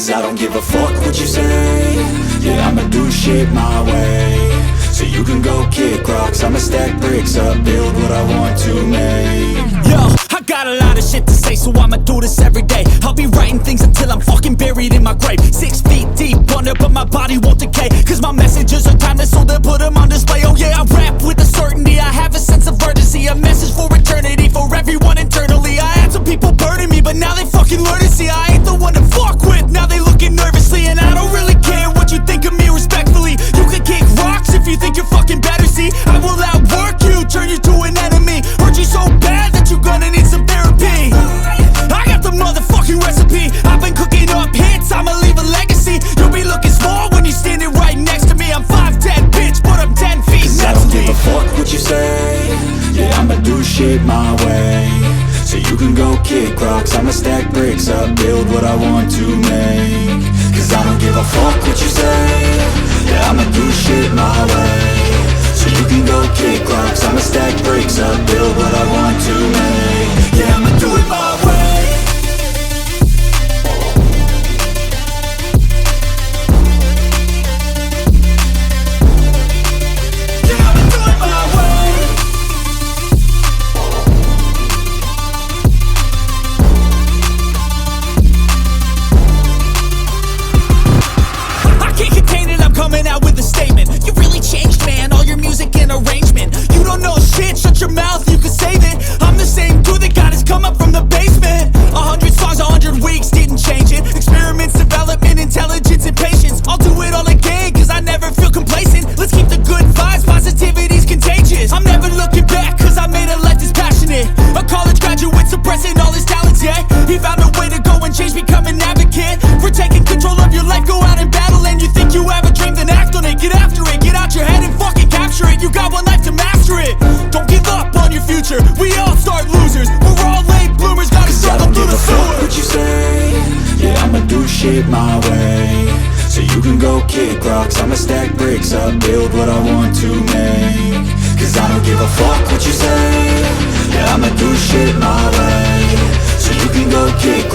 Cause I don't give a fuck what you say. Yeah, I'ma do shit my way. So you can go kick rocks, I'ma stack bricks up, build what I want to make. Yo, I got a lot of shit to say, so I'ma do this every day. I'll be writing things until I'm fucking buried in my grave. 6 feet deep under, but my body won't decay. Cause my messages are timeless, so they'll put them on display. Oh yeah, I rap with a certainty, I have a sense of urgency. A message for eternity, for everyone internally. I had some people burning me, but now they fucking learn to see I ain't the one to fuck with, now they looking nervously. And I don't really care what you think of me, respectfully. You can kick rocks if you think you're fucking better, see. I will outwork you, turn you to an enemy. Hurt you so bad that you're gonna need some therapy. I got the motherfucking recipe, I've been cooking up hits, I'ma leave a legacy. You'll be looking small when you're standing right next to me. I'm 5'10", bitch, but I'm 10 feet. Cause I don't give a fuck what you say. Yeah, I'ma do shit my way. So you can go kick rocks, I'ma stack bricks up, build what I want to make. Cause I don't give a fuck what you say. Yeah, I'ma do shit my way. So you can go kick rocks, I'ma stack bricks up, build what I want to make. Yeah, I'ma do it my way. Coming out with a statement. You really changed, man, all your music and arrangement. You don't know shit, shut your mouth, you can save it. I'm the same dude that got his come up from the basement. 100 songs, 100 weeks, didn't change it. Experiments, development, intelligence, and patience. I'll do it all again, cause I never feel complacent. Let's keep the good vibes, positivity's contagious. I'm never looking back, cause I made a life that's passionate. A college graduate suppressing all his talents, yeah. He found a way to go and change, become an advocate for taking control of your life, go out and battle. And you think you have a dream, then act on it, get after it, get out your head and fucking capture it. You got one life to master it. Don't give up on your future, we all start losers. We're all late bloomers, gotta struggle through the sewer. What you say? Yeah, I'ma do shit my way. So you can go kick rocks, I'ma stack bricks up, build what I want to make. Cause I don't give a fuck what you say. Yeah, I'ma do shit my way. So you can go kick